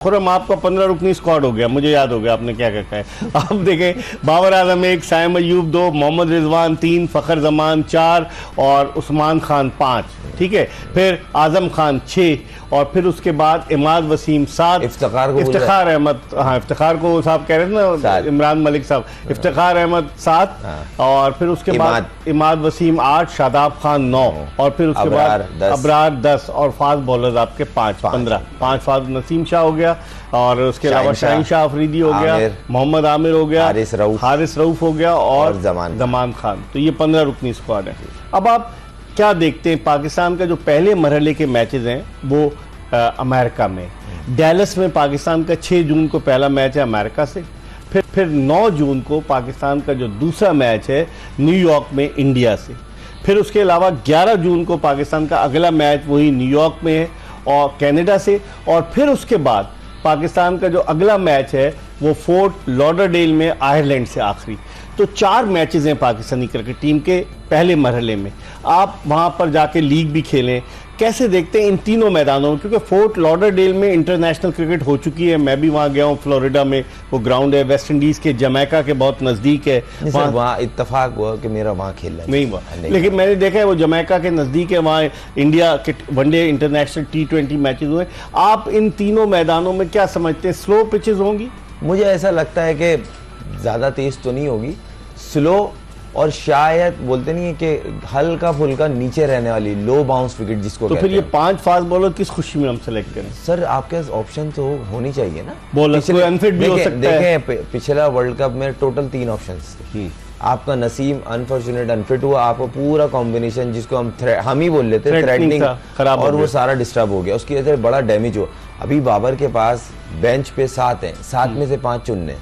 खुरम आपका 15 रुकनी स्क्वाड हो गया, मुझे याद हो गया आपने क्या क्या है। आप देखें, बाबर आजम 1, साइम अयूब 2, मोहम्मद रिजवान 3, फ़खर जमान 4 और उस्मान खान 5, ठीक है। फिर आजम खान 6 और फिर उसके बाद इमाद वसीम 7, इफ्तिखार अहमद, हाँ इफ्तिखार को साहब कह रहे थे ना, इमरान मलिक साहब, इफ्तिखार अहमद 7 और फिर उसके बाद इमाद वसीम 8, शादाब खान 9 और फिर उसके बाद अबरार 10 और फास्ट बॉलर आपके 5 15, 5 फास्ट नसीम शाह हो गया और उसके अलावा शाहीन शाह अफरीदी हो गया, मोहम्मद आमिर हो गया, हारिस रऊफ हो गया और जमान खान। तो ये 15 रुकनी स्क्वाड है। अब आप क्या देखते हैं, पाकिस्तान का जो पहले मरहले के मैचेस हैं वो अमेरिका में, डैलस में पाकिस्तान का 6 जून को पहला मैच है अमेरिका से, फिर 9 जून को पाकिस्तान का जो दूसरा मैच है न्यूयॉर्क में इंडिया से, फिर उसके अलावा 11 जून को पाकिस्तान का अगला मैच वही न्यूयॉर्क में है और कनाडा से, और फिर उसके बाद पाकिस्तान का जो अगला मैच है वो फोर्ट लॉडरडेल में आयरलैंड से आखिरी। तो 4 मैचेस हैं पाकिस्तानी क्रिकेट टीम के पहले मरहले में। आप वहाँ पर जाके लीग भी खेलें, कैसे देखते हैं इन तीनों मैदानों में, क्योंकि फोर्ट लॉडरडेल में इंटरनेशनल क्रिकेट हो चुकी है, मैं भी वहाँ गया हूँ, फ्लोरिडा में वो ग्राउंड है, वेस्ट इंडीज़ के जमैका के बहुत नज़दीक है, वहाँ इत्तेफाक हुआ कि मेरा वहाँ खेलना नहीं हुआ, लेकिन मैंने देखा है वो जमैका के नज़दीक है, वहाँ इंडिया के वनडे इंटरनेशनल T20 मैचेस हुए। आप इन तीनों मैदानों में क्या समझते हैं, स्लो पिचेस होंगी? मुझे ऐसा लगता है कि ज़्यादा तेज़ तो नहीं होगी, स्लो और शायद बोलते नहीं है कि हल्का फुल्का नीचे रहने वाली लो बाउंस विकेट जिसको तो फिर ये 5 फास्ट बॉलर किस खुशी में हम सेलेक्ट करें? सर आपके पास ऑप्शन तो होनी चाहिए ना, बॉलर कोई अनफिट भी हो सकता है। देखें पिछला वर्ल्ड कप में टोटल 3 ऑप्शंस थे, आपका नसीम अनफॉर्चुनेट अनफिट हुआ, आपका पूरा कॉम्बिनेशन जिसको हम ही बोल लेते हैं थ्रेटनिंग खराब और वो सारा डिस्टर्ब हो गया, उसकी वजह से बड़ा डैमेज हुआ। अभी बाबर के पास बेंच पे 7 हैं, 7 में से 5 चुनने।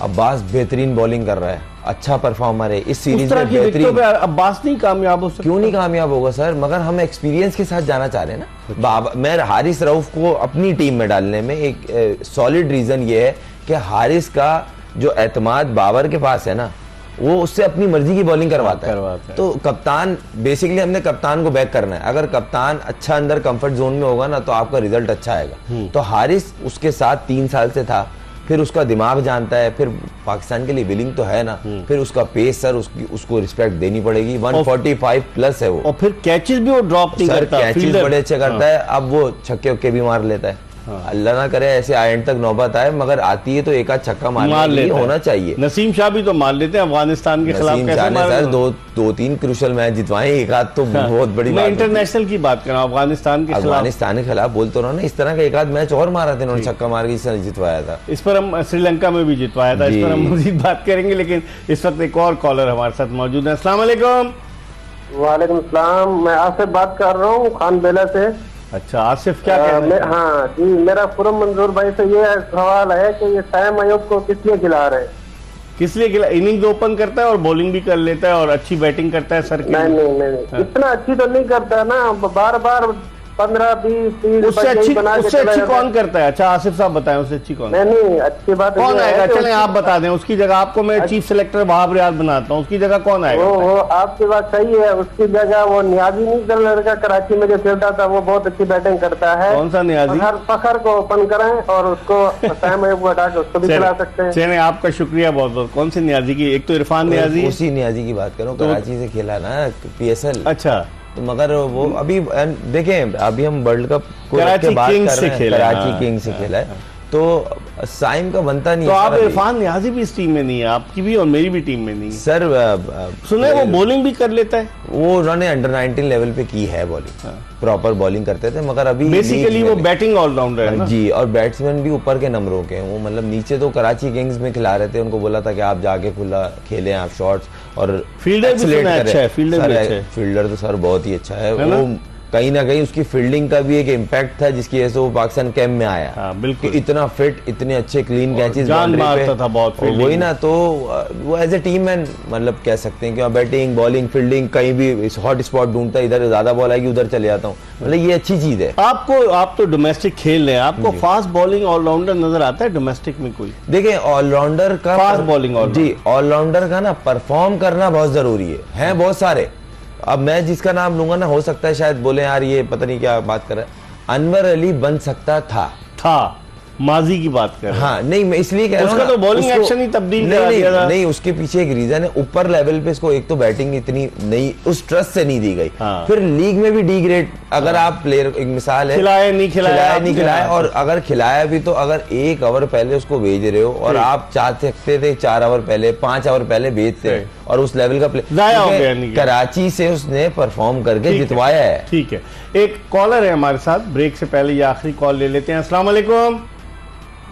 अब्बास बेहतरीन बॉलिंग कर रहा है, अच्छा परफॉर्मर है इस सीरीज में, बेहतरीन। अब्बास नहीं कामयाब हो सकता? क्यों नहीं कामयाब होगा सर, मगर हम एक्सपीरियंस के साथ जाना चाह रहे हैं ना। बाबर, मैं हारिस रऊफ को अपनी टीम में डालने में एक सॉलिड रीजन ये है कि हारिस का जो एतमाद बाबर के पास है ना, वो उससे अपनी मर्जी की बॉलिंग करवाता है। तो कप्तान, बेसिकली हमने कप्तान को बैक करना है। अगर कप्तान अच्छा अंदर कंफर्ट जोन में होगा ना तो आपका रिजल्ट अच्छा आएगा। तो हारिस उसके साथ 3 साल से था, फिर उसका दिमाग जानता है, फिर पाकिस्तान के लिए विलिंग तो है ना, फिर उसका पेस सर उसको रिस्पेक्ट देनी पड़ेगी। 145 प्लस है वो, और फिर कैचेस भी वो ड्रॉप नहीं करता, कैचेस बड़े अच्छे करता है। अब वो छक्के वक्के भी मार लेता है, अल्लाह ना करे ऐसे एंड तक नौबत आए, मगर आती है तो एक आध छक्का मार लेता होना चाहिए। नसीम शाह भी तो मार लेते हैं अफगानिस्तान के खिलाफ, सर 2-3 क्रूशल मैच जितवाए, एक आध तो बहुत बड़ी बात। इंटरनेशनल की बात कर रहा हूं, अफगानिस्तान के खिलाफ बोल तो रहा ना, इस तरह का एक आध मैच और मारा था इन्होंने, छक्का मार के जितवाया था। इस पर हम श्रीलंका में भी जितवाया था, इस पर हम मजीद बात करेंगे, लेकिन इस वक्त एक और कॉलर हमारे साथ मौजूद है। अस्सलाम वालेकुम। वालेकुम सलाम, मैं आसिफ बात कर रहा हूँ खान बेला से। अच्छा आसिफ, क्या कह रहे हैं? हाँ जी, मेरा खुरम मंजूर भाई से ये सवाल है कि ये साइम अयूब को किस लिए खिला रहे हैं? किस लिए खिला? इनिंग्स ओपन करता है और बॉलिंग भी कर लेता है और अच्छी बैटिंग करता है सर। नहीं, इतना अच्छी तो नहीं करता ना, बार बार 15-20-30 उससे अच्छी कौन करता है? अच्छा आसिफ साहब बताएं, उससे अच्छी कौन? नहीं, अच्छी बात कौन आएगा? चलें आप बता दें, उसकी जगह आपको मैं चीफ सिलेक्टर वहाब रियाज बनाता हूँ, उसकी जगह कौन आएगा? वो आपकी बात सही है, उसकी जगह वो नियाजी नहीं, लड़का कराची में जो खेलता था वो बहुत अच्छी बैटिंग करता है। कौन सा नियाजी? हर फखर को ओपन करें और उसको साइम अयूब को हटा के उसको भी खिला सकते हैं। चलें, आपका शुक्रिया बहुत बहुत। कौन सी नियाजी की? एक तो इरफान नियाजी, उसी नियाजी की बात करो, कराची से खेला ना PSL। अच्छा, तो मगर वो अभी देखें, अभी हम वर्ल्ड कप को कराची बात किंग्स कर से रहे हैं, खेला, कराची किंग्स से खेला है, तो साइम का बनता नहीं तो है। आप इरफान नियाजी भी इस टीम में नहीं है, आपकी भी और मेरी भी टीम में नहीं है सर। सुने वो बॉलिंग भी कर लेता है, वो उन्होंने अंडर 19 लेवल पे की है बॉलिंग, प्रॉपर बॉलिंग करते थे, मगर अभी बेसिकली वो बैटिंग ऑलराउंडर है ना जी, और बैट्समैन भी ऊपर के नंबरों के हैं वो, मतलब नीचे तो कराची किंग्स में खिला रहे थे, उनको बोला था कि आप जाके खुला खेलें आप शॉट्स, और फील्डर भी अच्छा है, फील्डर तो सर बहुत ही अच्छा है वो, कहीं ना कहीं उसकी फील्डिंग का भी एक इम्पैक्ट था जिसकी वजह से वो पाकिस्तान कैंप में आया। बिल्कुल, इतना फिट, इतने अच्छे क्लीन कैचेस मारता था बहुत, वही ना, तो वो एज ए टीम मैन मतलब कह सकते हैं कि बैटिंग बॉलिंग फील्डिंग कहीं भी हॉट स्पॉट ढूंढता है, इधर ज्यादा बॉल आएगी उधर चले जाता हूँ, मतलब ये अच्छी चीज है। आप तो डोमेस्टिक खेल रहे हैं, आपको फास्ट बॉलिंग ऑलराउंडर नजर आता है डोमेस्टिक में कोई? देखिए ऑलराउंडर का फास्ट बॉलिंग जी, ऑलराउंडर का ना परफॉर्म करना बहुत जरूरी है बहुत सारे। अब मैं जिसका नाम लूंगा ना, हो सकता है शायद बोले यार ये पता नहीं क्या बात कर रहा है, अनवर अली बन सकता था, था, माजी की बात कर रहे हैं। हाँ नहीं, मैं इसलिए कह रहा हूँ उसका ना, तो बॉलिंग उसको- एक्शन ही तब्दील नहीं, करा नहीं, दिया था। नहीं, उसके पीछे एक रीजन है। ऊपर लेवल पे इसको एक तो बैटिंग इतनी नहीं, उस ट्रस्ट से नहीं दी गई। हाँ। फिर लीग में भी डी ग्रेड, अगर आप प्लेयर, एक मिसाल है, खिलाया नहीं खिलाया, नहीं खिलाया, और अगर खिलाया भी तो अगर 1 ओवर पहले उसको भेज रहे हो और आप चाह सकते थे 4 ओवर पहले, 5 ओवर पहले भेजते और उस लेवल का प्ले जाया हो गया नहीं। कराची से उसने परफॉर्म करके जितवाया है। ठीक है, एक कॉलर है हमारे साथ, ब्रेक से पहले ये आखिरी कॉल ले लेते हैं। अस्सलाम वालेकुम।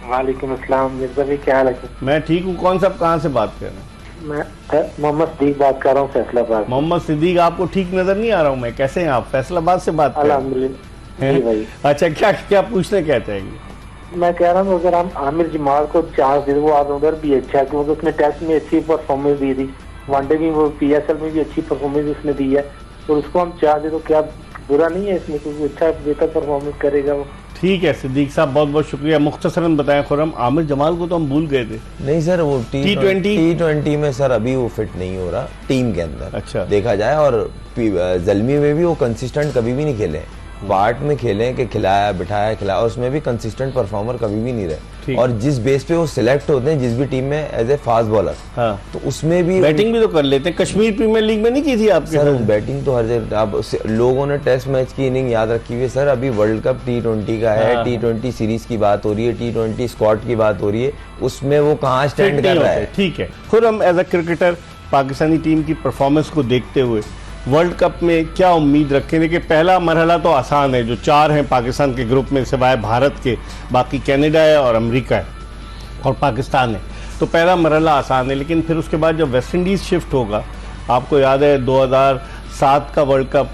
वालेकुम अस्सलाम, मिर्जा भाई क्या हाल है? मैं ठीक हूँ। कौन साहब कहाँ से बात कर रहे हैं? मैं मोहम्मद सिद्दीक बात कर रहा हूँ फैसलाबाद। मोहम्मद सिद्दीक, आपको ठीक नजर नहीं आ रहा हूँ मैं, कैसे हैं आप? फैसलाबाद से बात कर रहे हैं? अल्हम्दुलिल्लाह जी भाई। अच्छा, क्या क्या पूछने क्या चाहेंगे? मैं कह रहा हूँ अगर हम आमिर जमाल को चांस दे, वो आज उधर भी अच्छा है क्योंकि उसने टेस्ट में अच्छी परफॉर्मेंस दी थी, वनडे में वो PSL में भी अच्छी परफॉर्मेंस उसने दी है, और उसको हम चांस दे तो क्या बुरा नहीं है इसमें, क्योंकि अच्छा बेहतर परफॉर्मेंस करेगा वो। ठीक है सिद्दीक साहब, बहुत बहुत शुक्रिया। मुख्तसरन बताएं खुर्रम, आमिर जमाल को तो हम भूल गए थे। नहीं सर, वो T20 में सर अभी वो फिट नहीं हो रहा टीम के अंदर, अच्छा। देखा जाए। और जलमी में भी वो कंसिस्टेंट कभी भी नहीं खेले, पार्ट में खेले कि खिलाया बिठाया खिलाया, उसमें भी कंसिस्टेंट परफॉर्मर कभी भी नहीं रहे। और जिस बेस पे वो सिलेक्ट होते हैं जिस भी टीम में एज ए फास्ट बॉलर, हाँ, तो उसमें भी बैटिंग भी तो कर लेते हैं। कश्मीर प्रीमियर लीग में नहीं की थी आपके सर साथ? बैटिंग तो हर जगह। अब लोगों ने टेस्ट मैच की इनिंग याद रखी हुई है सर, अभी वर्ल्ड कप T20 का है, हाँ। T20 सीरीज की बात हो रही है, T20 स्क्वाड की बात हो रही है, उसमें वो कहाँ स्टैंड कर रहा है। ठीक है, Khurram as a cricketer Pakistani team की परफॉर्मेंस को देखते हुए वर्ल्ड कप में क्या उम्मीद रखें? देखिए, पहला मरहला तो आसान है, जो 4 हैं पाकिस्तान के ग्रुप में सिवाय भारत के, बाकी कनाडा है और अमेरिका है और पाकिस्तान है, तो पहला मरहला आसान है। लेकिन फिर उसके बाद जब वेस्ट इंडीज़ शिफ्ट होगा, आपको याद है 2007 का वर्ल्ड कप,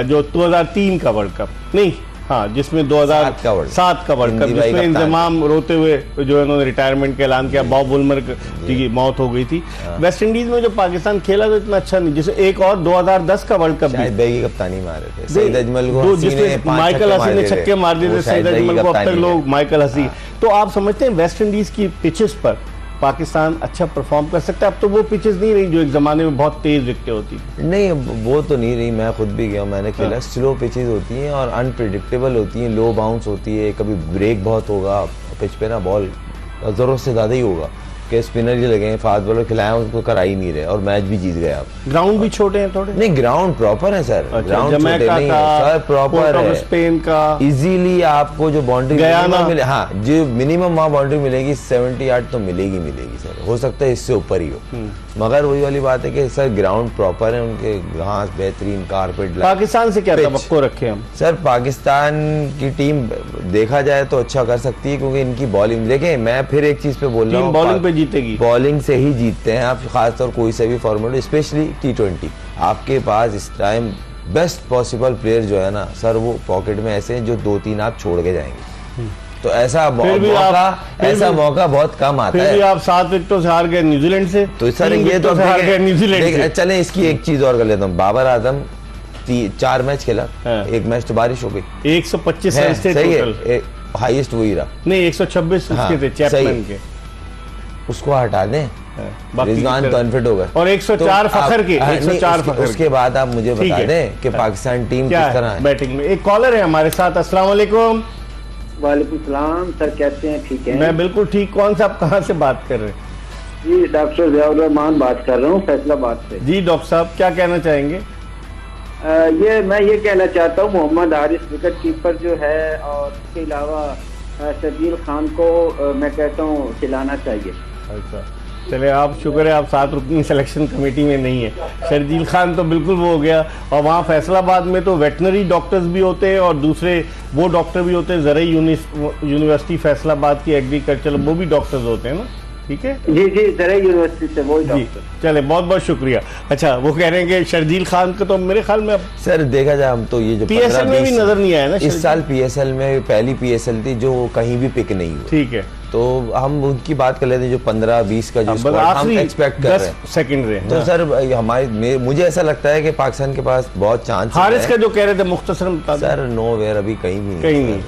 जो 2003 का वर्ल्ड कप नहीं, हाँ, जिसमें 2007 का वर्ल्ड कप, जिसमें इंतजाम रोते हुए जो इन्होंने रिटायरमेंट का ऐलान किया, बॉब वुलमर की मौत हो गई थी। वेस्ट इंडीज में जो पाकिस्तान खेला तो इतना अच्छा नहीं, जैसे एक और 2010 का वर्ल्ड कप शाहिद भाई की कप्तानी मारे थे, सईद अजमल को जिसमें माइकल हसी ने छक्के मार दिए थे, सईद अजमल को अब तक लोग माइकल हसी। तो आप समझते हैं वेस्ट इंडीज की पिचेस पर पाकिस्तान अच्छा परफॉर्म कर सकता है? अब तो वो पिचेस नहीं रही जो एक जमाने में बहुत तेज विकेटें होती थी। नहीं, वो तो नहीं रही, मैं खुद भी गया, मैंने खेला। स्लो पिचेस होती हैं और अनप्रिडिक्टेबल होती हैं, लो बाउंस होती है, कभी ब्रेक बहुत होगा पिच पे ना, बॉल जरूरत से ज्यादा ही होगा कि स्पिनर ही लगे, फास्ट बॉलर खिलाया उनको करा ही नहीं रहे और मैच भी जीत गए आप। ग्राउंड भी छोटे हैं थोड़े? नहीं, ग्राउंड प्रॉपर है सर, ग्राउंड छोटे नहीं है सर, प्रॉपर है। स्पेन का इजीली आपको जो बाउंड्री मिले, हाँ, जो मिनिमम वहाँ बाउंड्री मिलेगी 70 यार्ड तो मिलेगी सर, हो सकता है इससे ऊपर ही हो, मगर वही वाली बात है कि सर ग्राउंड प्रॉपर है, उनके घास बेहतरीन, कारपेट। पाकिस्तान से क्या तवक्को रखे हम? सर पाकिस्तान की टीम देखा जाए तो अच्छा कर सकती है, क्योंकि इनकी बॉलिंग, देखें मैं फिर एक चीज पे बोल रहा हूँ, बॉलिंग पे जीतेगी, बॉलिंग से ही जीतते हैं आप, खासतौर कोई से भी फॉर्मेट, स्पेशली T20। आपके पास इस टाइम बेस्ट पॉसिबल प्लेयर जो है ना सर, वो पॉकेट में ऐसे हैं जो 2-3 आप छोड़ के जाएंगे, तो ऐसा मौका बहुत कम आता है। फिर भी आप 7 विकेटों से हार गए न्यूजीलैंड से, तो सर ये तो हार गए न्यूजीलैंड से। चले इसकी एक चीज और कर लेता हूँ, बाबर आजम 4 मैच खेला, एक मैच तो बारिश हो गई, 125 रन थे टोटल, हाईएस्ट वही रहा। नहीं, 126 उसके थे चैपमैन के, उसको हटा दें, रिजवान तो अनफिट हो गए, और 104 फखर के, 104 फखर। उसके बाद आप मुझे बता दें कि पाकिस्तान टीम किस तरह है बैटिंग में। एक कॉलर है हमारे साथ, अस्सलाम वालेकुम। वालेकुम सलाम सर, कैसे हैं? ठीक है, मैं बिल्कुल ठीक। कौन सा, आप कहाँ से बात कर रहे हैं? जी डॉक्टर ज़ियाउर रहमान बात कर रहा हूँ फैसलाबाद से। जी डॉक्टर साहब, क्या कहना चाहेंगे? मैं ये कहना चाहता हूँ, मोहम्मद हारिस विकेट कीपर जो है, और उसके अलावा शर्जील खान को मैं कहता हूँ खिलाना चाहिए। अच्छा, चले, आप शुक्र है आप 7 रुकनी सिलेक्शन कमेटी में नहीं है। शर्जील खान तो बिल्कुल वो हो गया, और वहाँ फैसलाबाद में तो वेटनरी डॉक्टर्स भी होते हैं और दूसरे वो डॉक्टर भी होते हैं, ज़रई यूनिवर्सिटी फैसलाबाद की एग्रीकल्चर, वो भी डॉक्टर्स होते हैं ना? ठीक है जी, ज़रई यूनिवर्सिटी से वो डॉक्टर। चले, बहुत बहुत शुक्रिया। अच्छा, वो कह रहे हैं कि शर्जील खान का तो मेरे ख्याल में सर देखा जाए, हम तो ये जो PSL में भी नजर नहीं आया ना, इस साल PSL में पहली PSL थी जो कहीं भी पिक नहीं हुई। ठीक है, तो हम उनकी बात कर लेते हैं जो 15-20 का जो स्क्वाड हम एक्सपेक्ट कर रहे हैं, 10 सेकंड रहे। तो सर मुझे ऐसा लगता है कि पाकिस्तान के पास बहुत चांस। हारिस का जो कह रहे थे मुख्तसरन, सर नो वेयर, अभी कहीं भी नहीं।